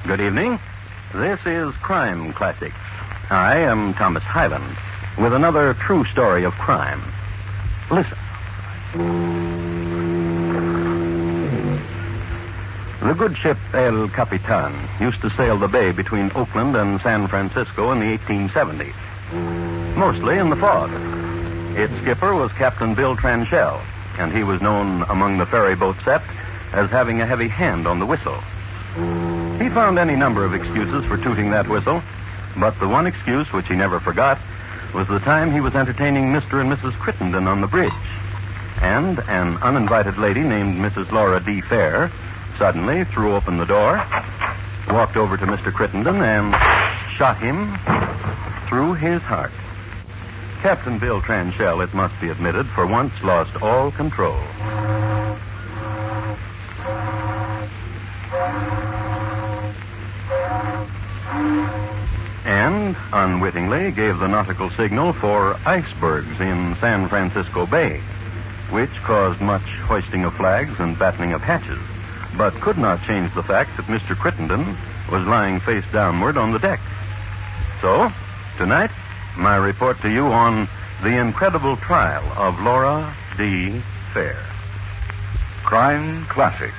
Good evening. This is Crime Classics. I am Thomas Hyland with another true story of crime. Listen. The good ship El Capitan used to sail the bay between Oakland and San Francisco in the 1870s, mostly in the fog. Its skipper was Captain Bill Tranchell, and he was known among the ferry boat set as having a heavy hand on the whistle. He found any number of excuses for tooting that whistle, but the one excuse which he never forgot was the time he was entertaining Mr. and Mrs. Crittenden on the bridge, and an uninvited lady named Mrs. Laura D. Fair suddenly threw open the door, walked over to Mr. Crittenden, and shot him through his heart. Captain Bill Tranchell, it must be admitted, for once lost all control. And unwittingly gave the nautical signal for icebergs in San Francisco Bay, which caused much hoisting of flags and battening of hatches, but could not change the fact that Mr. Crittenden was lying face downward on the deck. So, tonight, my report to you on the incredible trial of Laura D. Fair. Crime Classics,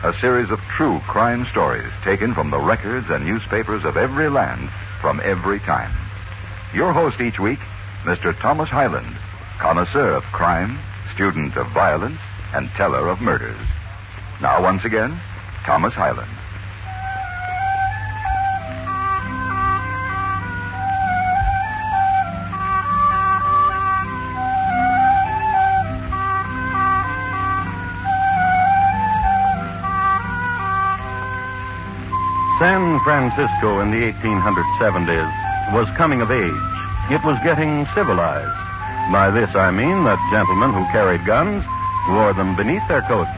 a series of true crime stories taken from the records and newspapers of every land from every time. Your host each week, Mr. Thomas Hyland, connoisseur of crime, student of violence, and teller of murders. Now, once again, Thomas Hyland. San Francisco in the 1870s was coming of age. It was getting civilized. By this I mean that gentlemen who carried guns wore them beneath their coats,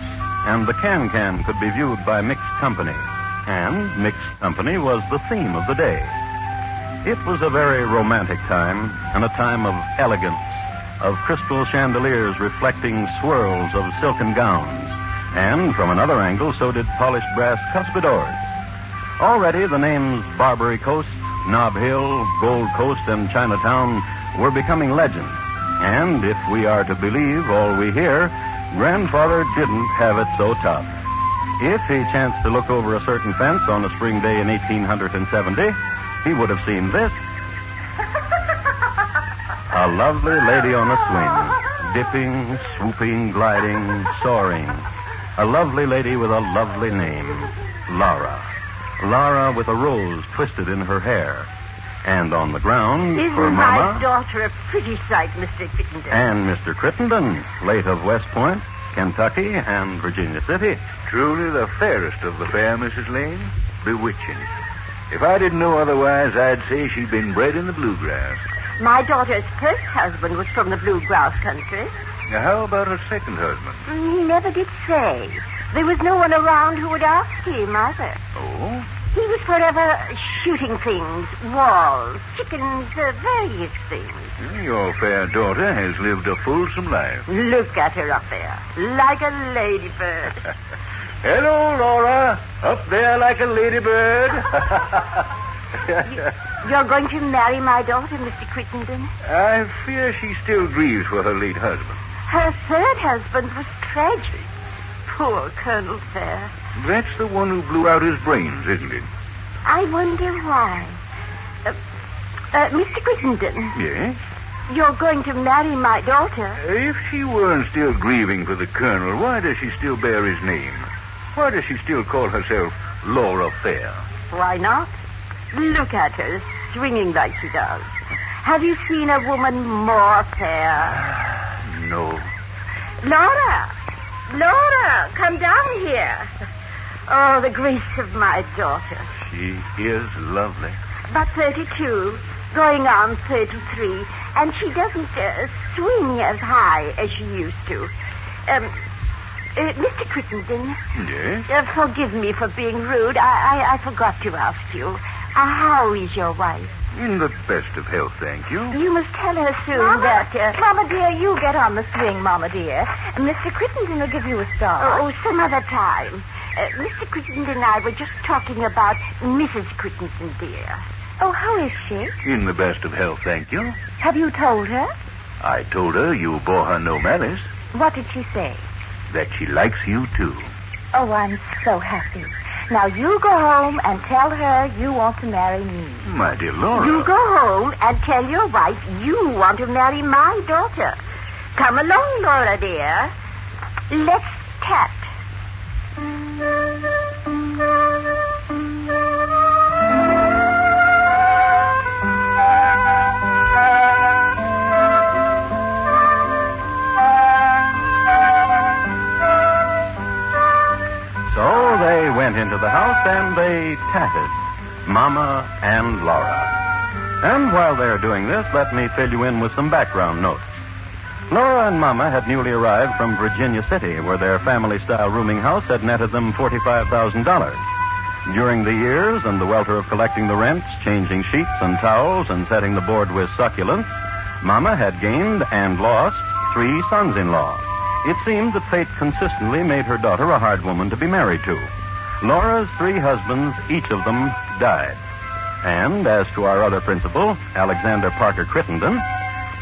and the can-can could be viewed by mixed company. And mixed company was the theme of the day. It was a very romantic time, and a time of elegance, of crystal chandeliers reflecting swirls of silken gowns. And from another angle, so did polished brass cuspidors. Already the names Barbary Coast, Nob Hill, Gold Coast, and Chinatown were becoming legend. And if we are to believe all we hear, Grandfather didn't have it so tough. If he chanced to look over a certain fence on a spring day in 1870, he would have seen this. A lovely lady on a swing, dipping, swooping, gliding, soaring. A lovely lady with a lovely name, Laura. Laura with a rose twisted in her hair. And on the ground, Isn't her mama... my daughter a pretty sight, Mr. Crittenden? And Mr. Crittenden, late of West Point, Kentucky, and Virginia City. Truly the fairest of the fair, Mrs. Lane. Bewitching. If I didn't know otherwise, I'd say she'd been bred in the bluegrass. My daughter's first husband was from the bluegrass country. Now, how about her second husband? He never did say. There was no one around who would ask him, either. Oh? He was forever shooting things, walls, chickens, various things. Your fair daughter has lived a fulsome life. Look at her up there, like a ladybird. Hello, Laura. Up there like a ladybird. You're going to marry my daughter, Mr. Crittenden? I fear she still grieves for her late husband. Her third husband was tragic. Poor Colonel Fair. That's the one who blew out his brains, isn't it? I wonder why. Mr. Crittenden. Yes? You're going to marry my daughter? If she weren't still grieving for the Colonel, why does she still bear his name? Why does she still call herself Laura Fair? Why not? Look at her, swinging like she does. Have you seen a woman more fair? No. Laura, come down here. Oh, the grace of my daughter. She is lovely. About 32, going on 33, and she doesn't swing as high as she used to. Mr. Crittenden. Yes? Forgive me for being rude. I forgot to ask you. How is your wife? In the best of health, thank you. You must tell her soon that... Mama, dear, you get on the swing, Mama, dear. And Mr. Crittenden will give you a start. Oh, some other time. Mr. Crittenden and I were just talking about Mrs. Crittenden, dear. Oh, how is she? In the best of health, thank you. Have you told her? I told her you bore her no malice, What did she say? that she likes you, too. Oh, I'm so happy. Now you go home and tell her you want to marry me. My dear Laura. You go home and tell your wife you want to marry my daughter. Come along, Laura, dear. Let's chat. So they went into the house and they chatted, Mama and Laura. And while they're doing this, let me fill you in with some background notes. Laura and Mama had newly arrived from Virginia City, where their family-style rooming house had netted them $45,000. During the years and the welter of collecting the rents, changing sheets and towels, and setting the board with succulents, Mama had gained and lost 3 sons-in-law. It seemed that fate consistently made her daughter a hard woman to be married to. Laura's 3 husbands, each of them, died. And as to our other principal, Alexander Parker Crittenden,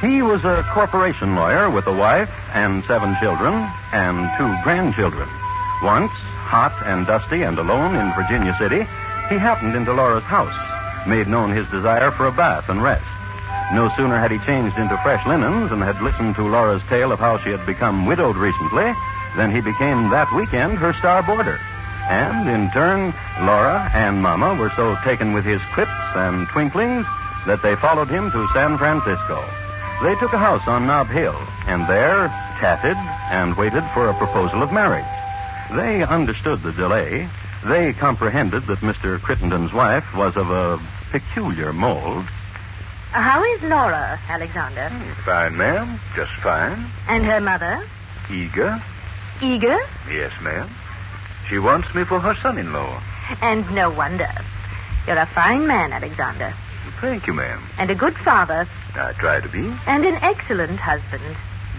he was a corporation lawyer with a wife and 7 children and 2 grandchildren. Once, hot and dusty and alone in Virginia City, he happened into Laura's house, made known his desire for a bath and rest. No sooner had he changed into fresh linens and had listened to Laura's tale of how she had become widowed recently than he became that weekend her star boarder. And, in turn, Laura and Mama were so taken with his quips and twinklings that they followed him to San Francisco. They took a house on Nob Hill, and there chatted and waited for a proposal of marriage. They understood the delay. They comprehended that Mr. Crittenden's wife was of a peculiar mold. How is Laura, Alexander? Fine, ma'am. Just fine. And her mother? Eager? Eager? Yes, ma'am. She wants me for her son-in-law. And no wonder. You're a fine man, Alexander. Thank you, ma'am. And a good father. I try to be. And an excellent husband.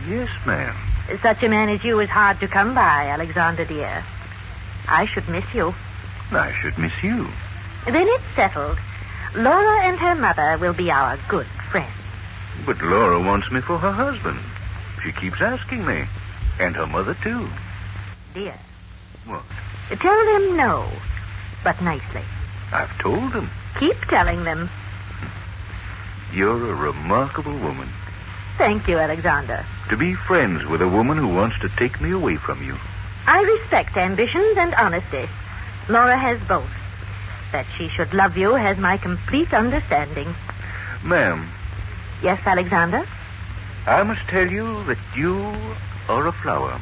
Yes, ma'am. Such a man as you is hard to come by, Alexander, dear. I should miss you. I should miss you. Then it's settled. Laura and her mother will be our good friends. But Laura wants me for her husband. She keeps asking me. And her mother, too. Dear. What? Tell them no, but nicely. I've told them. Keep telling them. You're a remarkable woman. Thank you, Alexander. To be friends with a woman who wants to take me away from you. I respect ambitions and honesty. Laura has both. That she should love you has my complete understanding. Ma'am. Yes, Alexander? I must tell you that you are a flower.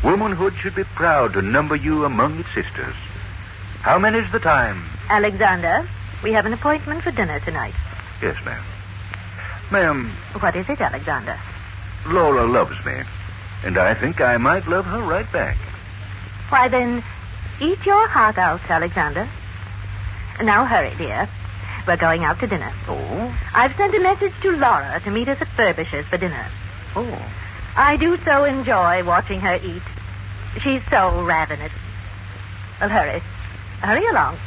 Womanhood should be proud to number you among its sisters. How many's the time? Alexander, we have an appointment for dinner tonight. Yes, ma'am. Ma'am. What is it, Alexander? Laura loves me, and I think I might love her right back. Why, then, eat your heart out, Alexander. Now hurry, dear. We're going out to dinner. Oh? I've sent a message to Laura to meet us at Furbisher's for dinner. Oh. I do so enjoy watching her eat. She's so ravenous. Well, hurry. Hurry along.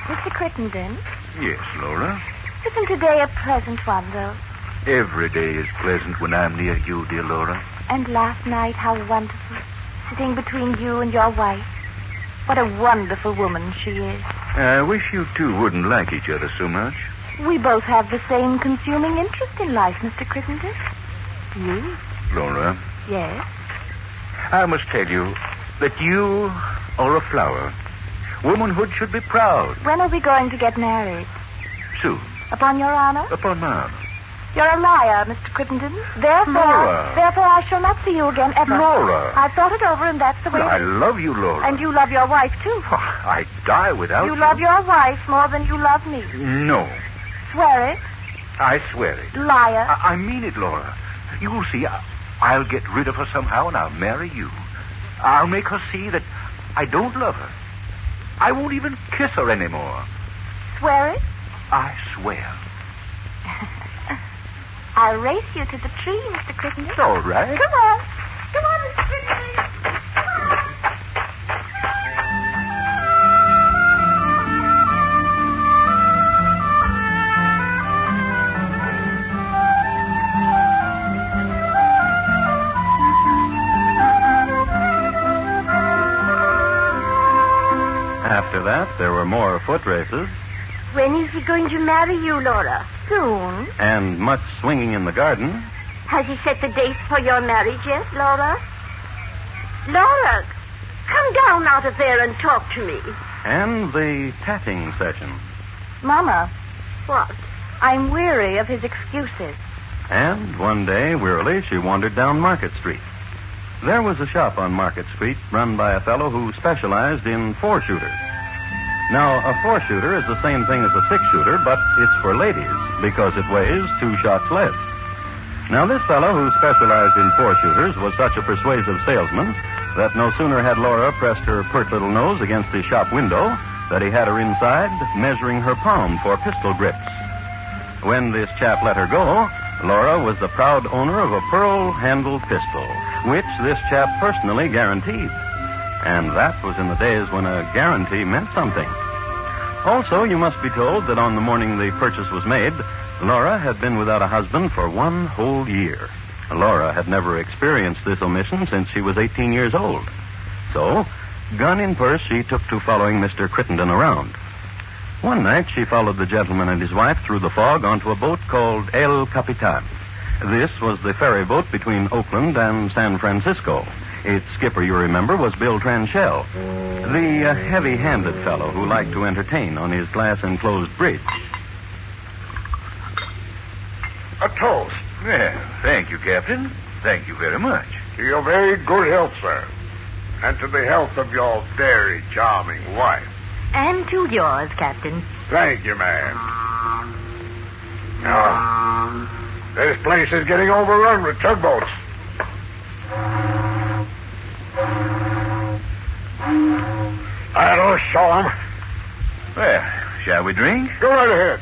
Mr. Crittenden? Yes, Laura. Isn't today a pleasant one, though? Every day is pleasant when I'm near you, dear Laura. And last night, how wonderful. Sitting between you and your wife. What a wonderful woman she is. I wish you two wouldn't like each other so much. We both have the same consuming interest in life, Mr. Crittenden. You? Laura, Yes. I must tell you that you are a flower. Womanhood should be proud. When are we going to get married? Soon. Upon your honor? Upon my honor. You're a liar, Mr. Crittenden. Therefore I shall not see you again ever. Laura. I've thought it over, and that's the way I it is. love you, Laura. And you love your wife, too. I'd die without you. You love your wife more than you love me. No. Swear it. I swear it. Liar. I mean it, Laura. You'll see, I'll get rid of her somehow and I'll marry you. I'll make her see that I don't love her. I won't even kiss her anymore. Swear it? I swear. I'll race you to the tree, Mr. Crittenden. All right. Come on. Come on, Mr. Crittenden. Come on. After that, there were more foot races. When is he going to marry you, Laura? Soon. And much swinging in the garden. Has he set the date for your marriage yet, Laura? Laura, come down out of there and talk to me. And the tatting session. Mama, What? I'm weary of his excuses. And one day, wearily, she wandered down Market Street. There was a shop on Market Street run by a fellow who specialized in four-shooters. Now, a four-shooter is the same thing as a six-shooter, but it's for ladies because it weighs 2 shots less. Now, this fellow who specialized in four-shooters was such a persuasive salesman that no sooner had Laura pressed her pert little nose against the shop window that he had her inside measuring her palm for pistol grips. When this chap let her go, Laura was the proud owner of a pearl-handled pistol, which this chap personally guaranteed. And that was in the days when a guarantee meant something. Also, you must be told that on the morning the purchase was made, Laura had been without a husband for 1 whole year. Laura had never experienced this omission since she was 18 years old. So, gun in purse, she took to following Mr. Crittenden around. One night, she followed the gentleman and his wife through the fog onto a boat called El Capitan. This was the ferry boat between Oakland and San Francisco. Its skipper, you remember, was Bill Tranchell, the heavy-handed fellow who liked to entertain on his glass-enclosed bridge. A toast. Well, thank you, Captain. Thank you very much. To your very good health, sir. And to the health of your very charming wife. And to yours, Captain. Thank you, ma'am. Now, this place is getting overrun with tugboats. That'll show 'em. Well, shall we drink? Go right ahead.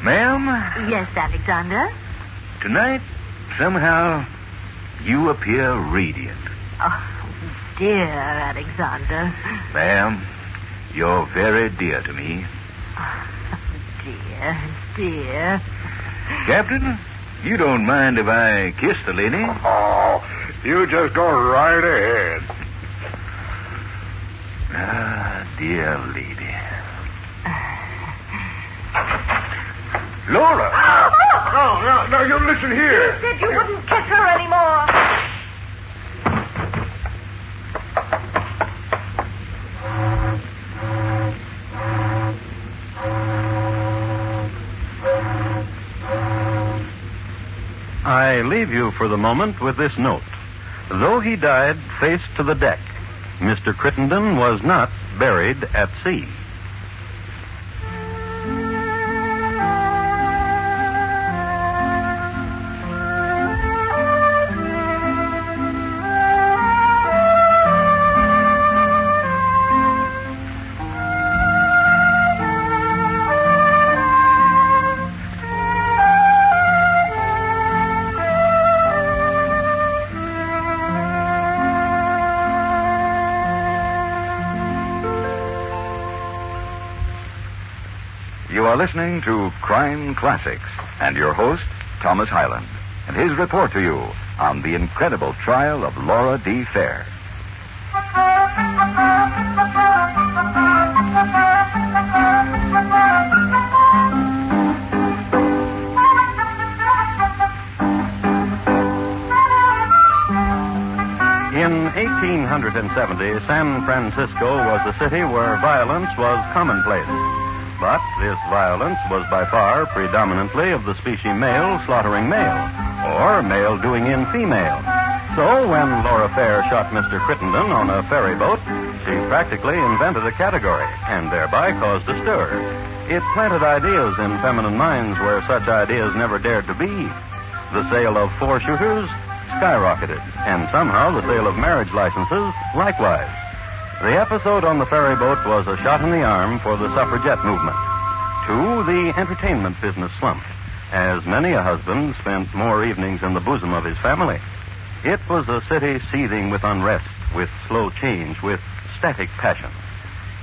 Ma'am, Yes, Alexander. tonight, somehow, you appear radiant. Oh, dear Alexander. Ma'am, you're very dear to me. Dear, dear. Captain, you don't mind if I kiss the lady? Oh, you just go right ahead. Ah, dear lady. Laura! No, you listen here. Said you wouldn't kiss her anymore. I leave you for the moment with this note. Though he died face to the deck, Mr. Crittenden was not buried at sea. You are listening to Crime Classics and your host, Thomas Hyland, and his report to you on the incredible trial of Laura D. Fair. In 1870, San Francisco was a city where violence was commonplace. But this violence was by far predominantly of the species male slaughtering male, or male doing in female. So when Laura Fair shot Mr. Crittenden on a ferry boat, she practically invented a category and thereby caused a stir. It planted ideas in feminine minds where such ideas never dared to be. The sale of four-shooters skyrocketed, and somehow the sale of marriage licenses likewise. The episode on the ferry boat was a shot in the arm for the suffragette movement. 2, the entertainment business slumped, as many a husband spent more evenings in the bosom of his family. It was a city seething with unrest, with slow change, with static passion.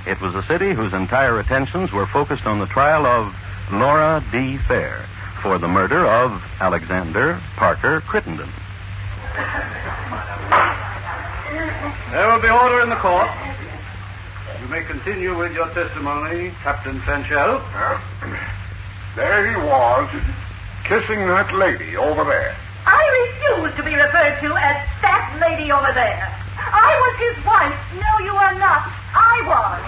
It was a city whose entire attentions were focused on the trial of Laura D. Fair for the murder of Alexander Parker Crittenden. There will be order in the court. You may continue with your testimony, Captain Fenchel. There he was, kissing that lady over there. I refuse to be referred to as that lady over there. I was his wife. No, you are not. I was.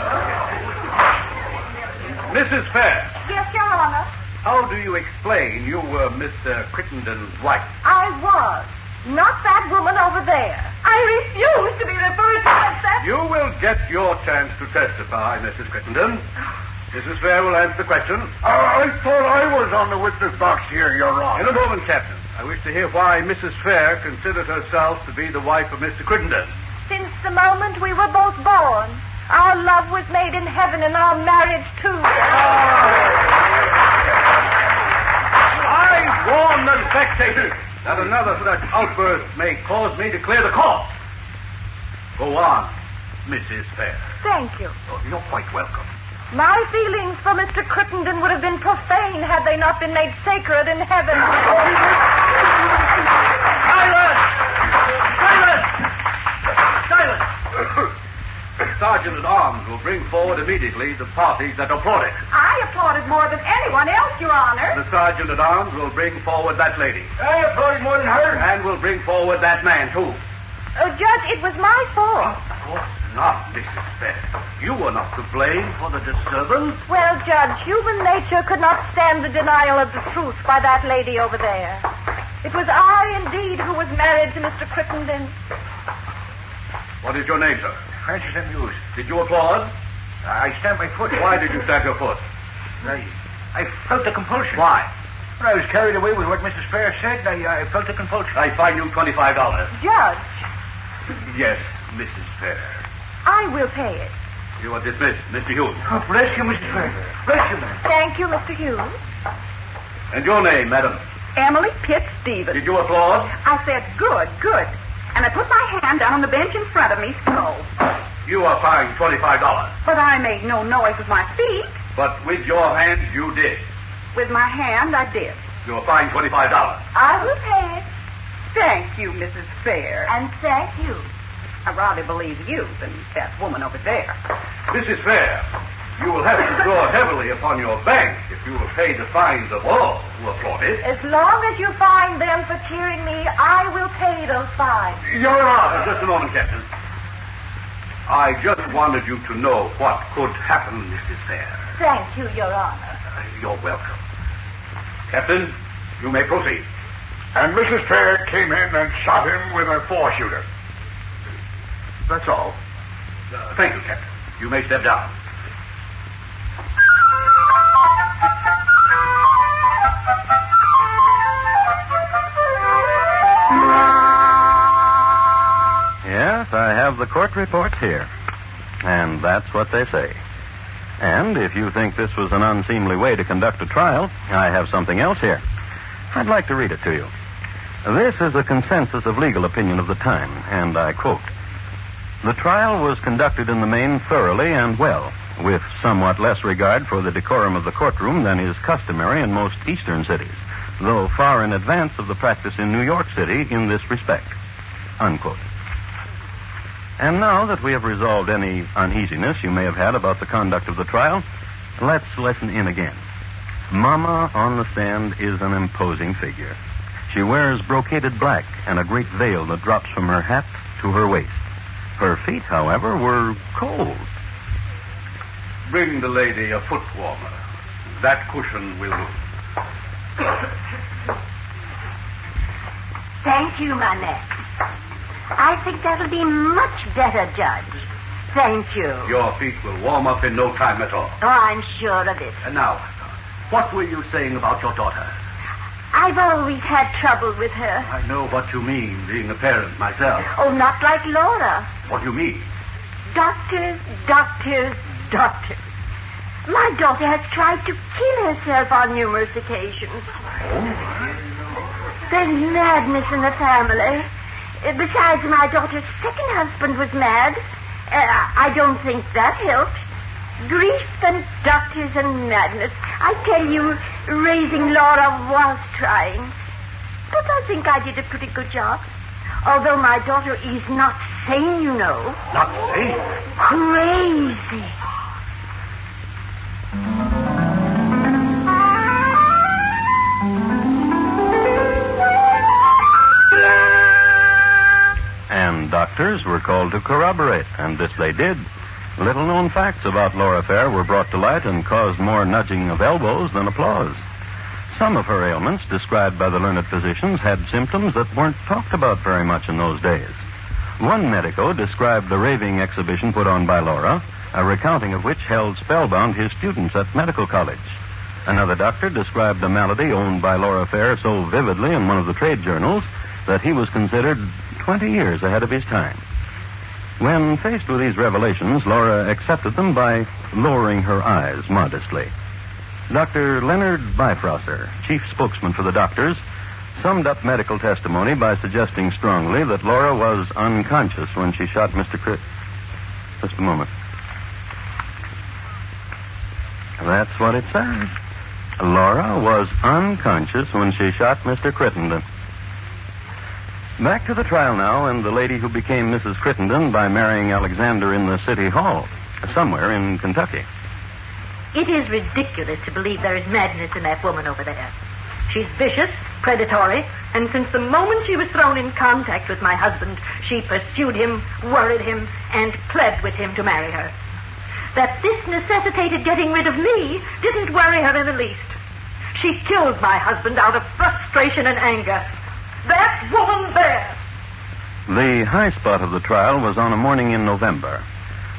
Mrs. Fair, Yes, Your Honor. how do you explain you were Mr. Crittenden's wife? I was. Not that woman over there. I refuse to be referred to as that. You will get your chance to testify, Mrs. Crittenden. Mrs. Fair will answer the question. I thought I was on the witness box here, Your Honor. In a moment, Captain. I wish to hear why Mrs. Fair considers herself to be the wife of Mr. Crittenden. Since the moment we were both born, our love was made in heaven and our marriage, too. I warn the spectators that another such outburst may cause me to clear the court. Go on, Mrs. Fair. Thank you. Oh, you're quite welcome. My feelings for Mr. Crittenden would have been profane had they not been made sacred in heaven. Silence! Silence! Silence! Sergeant at Arms will bring forward immediately the parties that applauded. I applauded more than anyone else, Your Honor. The Sergeant at Arms will bring forward that lady. I applauded more than her. And will bring forward that man, too. Judge, it was my fault. Of course not, Mrs. Fair. You were not to blame for the disturbance. Well, Judge, human nature could not stand the denial of the truth by that lady over there. It was I, indeed, who was married to Mr. Crittenden. What is your name, sir? Francis M. Hughes. Did you applaud? I stamped my foot. Why did you stamp your foot? I felt the compulsion. Why? When I was carried away with what Mrs. Fair said, I felt the compulsion. I fine you $25. Judge, Yes, Mrs. Fair. I will pay it. You are dismissed, Mr. Hughes. Oh, bless you, Mrs. Fair. Bless you, ma'am. Thank you, Mr. Hughes. And your name, madam? Emily Pitt Stevens. Did you applaud? I said, good, good. And I put my hand down on the bench in front of me, so. You are fined $25. But I made no noise with my feet. But with your hands, you did. With my hand, I did. You are fined $25. I will pay it. Thank you, Mrs. Fair. And thank you. I rather believe you than that woman over there. Mrs. Fair, you will have to draw heavily upon your bank if you will pay the fines of all who applauded. As long as you find them for cheering me, I will pay those fines. Your Honor. Just a moment, Captain. I just wanted you to know what could happen, Mrs. Fair. Thank you, Your Honor. You're welcome. Captain, you may proceed. And Mrs. Fair came in and shot him with a four-shooter. That's all. Thank you, Captain. You may step down. Yes, I have the court reports here. And that's what they say. And if you think this was an unseemly way to conduct a trial, I have something else here. I'd like to read it to you. This is a consensus of legal opinion of the time, and I quote, "The trial was conducted in the main thoroughly and well, with somewhat less regard for the decorum of the courtroom than is customary in most eastern cities, though far in advance of the practice in New York City in this respect." Unquote. And now that we have resolved any uneasiness you may have had about the conduct of the trial, let's listen in again. Mama on the stand is an imposing figure. She wears brocaded black and a great veil that drops from her hat to her waist. Her feet, however, were cold. Bring the lady a foot warmer. That cushion will do. Thank you, Manette. I think that'll be much better, Judge. Thank you. Your feet will warm up in no time at all. Oh, I'm sure of it. And now, what were you saying about your daughter? I've always had trouble with her. I know what you mean, being a parent myself. Oh, not like Laura. What do you mean? Doctors, doctors, doctors. My daughter has tried to kill herself on numerous occasions. There's madness in the family. Besides, my daughter's second husband was mad. I don't think that helped. Grief and doctors and madness. I tell you, raising Laura was trying. But I think I did a pretty good job. Although my daughter is not sane, you know. Not sane? Crazy. And doctors were called to corroborate, and this they did. Little-known facts about Laura Fair were brought to light and caused more nudging of elbows than applause. Some of her ailments, described by the learned physicians, had symptoms that weren't talked about very much in those days. One medico described the raving exhibition put on by Laura, a recounting of which held spellbound his students at medical college. Another doctor described a malady owned by Laura Fair so vividly in one of the trade journals that he was considered 20 years ahead of his time. When faced with these revelations, Laura accepted them by lowering her eyes modestly. Dr. Leonard Bifrosser, chief spokesman for the doctors, summed up medical testimony by suggesting strongly that Laura was unconscious when she shot Mr. Just a moment. That's what it said. Laura was unconscious when she shot Mr. Crittenden. Back to the trial now, and the lady who became Mrs. Crittenden by marrying Alexander in the city hall, somewhere in Kentucky. It is ridiculous to believe there is madness in that woman over there. She's vicious, predatory, and since the moment she was thrown in contact with my husband, she pursued him, worried him, and pled with him to marry her. That this necessitated getting rid of me didn't worry her in the least. She killed my husband out of frustration and anger. That woman there! The high spot of the trial was on a morning in November.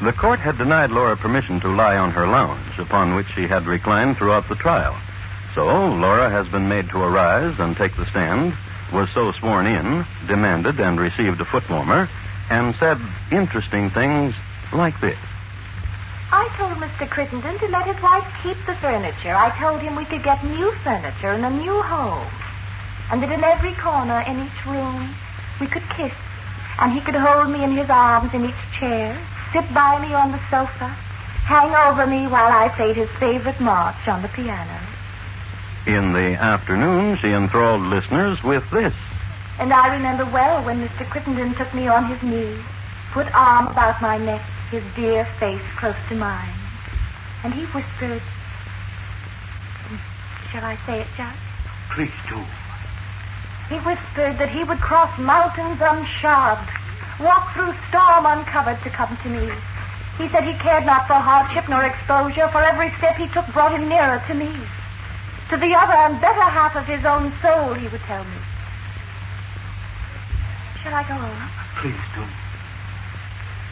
The court had denied Laura permission to lie on her lounge, upon which she had reclined throughout the trial. So Laura has been made to arise and take the stand, was so sworn in, demanded and received a foot warmer, and said interesting things like this. I told Mr. Crittenden to let his wife keep the furniture. I told him we could get new furniture in a new home. And that in every corner in each room we could kiss. And he could hold me in his arms in each chair, sit by me on the sofa, hang over me while I played his favorite march on the piano. In the afternoon, she enthralled listeners with this. And I remember well when Mr. Crittenden took me on his knee, put arm about my neck, his dear face close to mine. And he whispered, shall I say it, Judge? Please do. He whispered that he would cross mountains unshod, walk through storm uncovered to come to me. He said he cared not for hardship nor exposure, for every step he took brought him nearer to me. To the other and better half of his own soul, he would tell me. Shall I go on? Please do.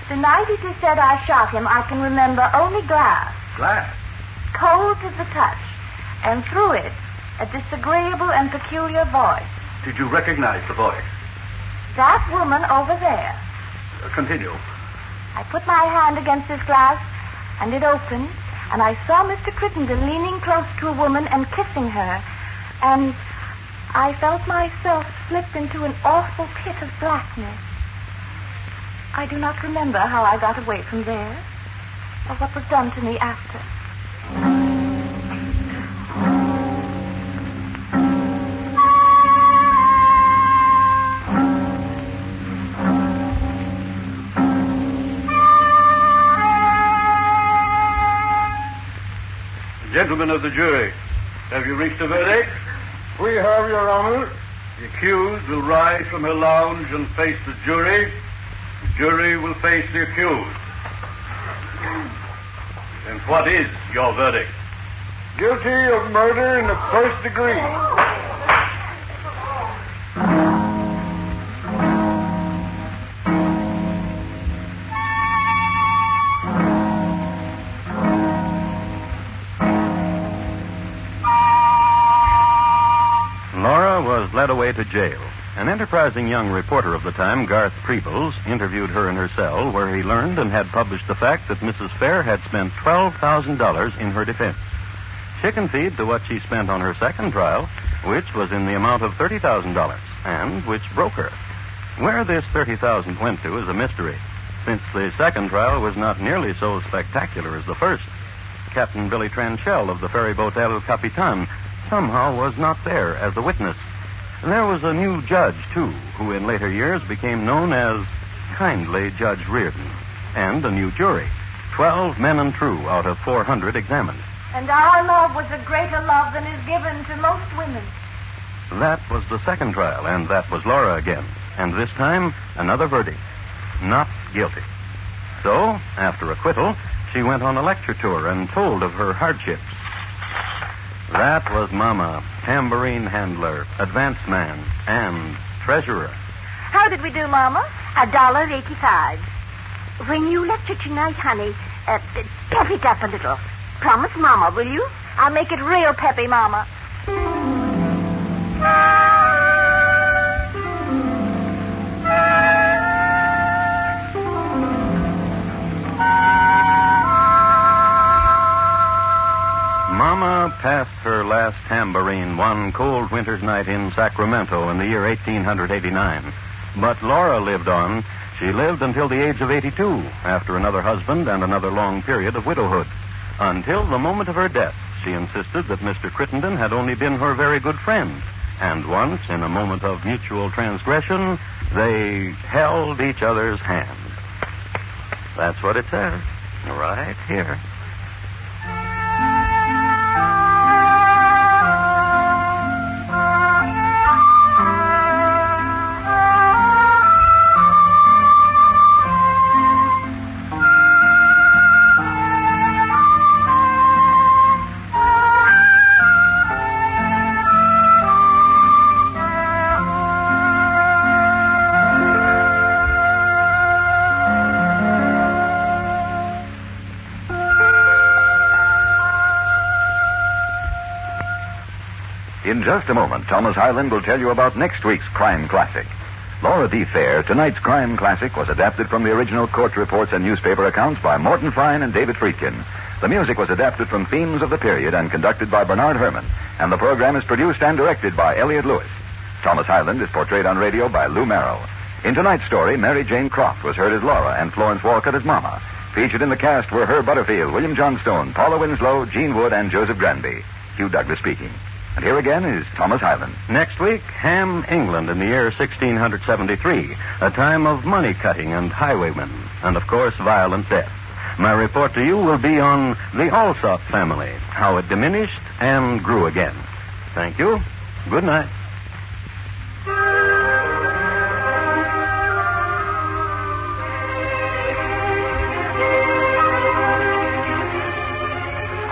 The night it is said I shot him, I can remember only glass. Glass? Cold to the touch, and through it, a disagreeable and peculiar voice. Did you recognize the voice? That woman over there. Continue. I put my hand against this glass, and it opened, and I saw Mr. Crittenden leaning close to a woman and kissing her, and I felt myself slip into an awful pit of blackness. I do not remember how I got away from there, or what was done to me after. Gentlemen of the jury, have you reached a verdict? We have, Your Honor. The accused will rise from her lounge and face the jury. The jury will face the accused. And what is your verdict? Guilty of murder in the first degree. was led away to jail. An enterprising young reporter of the time, Garth Prebles, interviewed her in her cell, where he learned and had published the fact that Mrs. Fair had spent $12,000 in her defense. Chicken feed to what she spent on her second trial, which was in the amount of $30,000, and which broke her. Where this $30,000 went to is a mystery, since the second trial was not nearly so spectacular as the first. Captain Billy Tranchell of the ferry boat El Capitan somehow was not there as a witness. There was a new judge, too, who in later years became known as Kindly Judge Reardon, and a new jury, 12 men and true out of 400 examined. And our love was a greater love than is given to most women. That was the second trial, and that was Laura again. And this time, another verdict. Not guilty. So, after acquittal, she went on a lecture tour and told of her hardships. That was Mama, tambourine handler, advance man, and treasurer. How did we do, Mama? $1.85. When you lecture tonight, honey, pep it up a little. Promise, Mama, will you? I'll make it real peppy, Mama. Mama passed her last tambourine one cold winter's night in Sacramento in the year 1889. But Laura lived on. She lived until the age of 82, after another husband and another long period of widowhood. Until the moment of her death, she insisted that Mr. Crittenden had only been her very good friend. And once, in a moment of mutual transgression, they held each other's hand. That's what it says, right here. In just a moment, Thomas Hyland will tell you about next week's crime classic. Laura D. Fair, tonight's crime classic was adapted from the original court reports and newspaper accounts by Morton Fine and David Friedkin. The music was adapted from themes of the period and conducted by Bernard Herrmann, and the program is produced and directed by Elliot Lewis. Thomas Hyland is portrayed on radio by Lou Merrill. In tonight's story, Mary Jane Croft was heard as Laura and Florence Walcott as Mama. Featured in the cast were Herb Butterfield, William Johnstone, Paula Winslow, Gene Wood, and Joseph Granby. Hugh Douglas speaking. And here again is Thomas Hyland. Next week, Ham, England, in the year 1673, a time of money cutting and highwaymen, and of course, violent death. My report to you will be on the Alsop family, how it diminished and grew again. Thank you. Good night.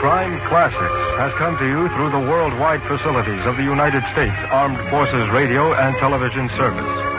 Crime Classics has come to you through the worldwide facilities of the United States Armed Forces Radio and Television Service.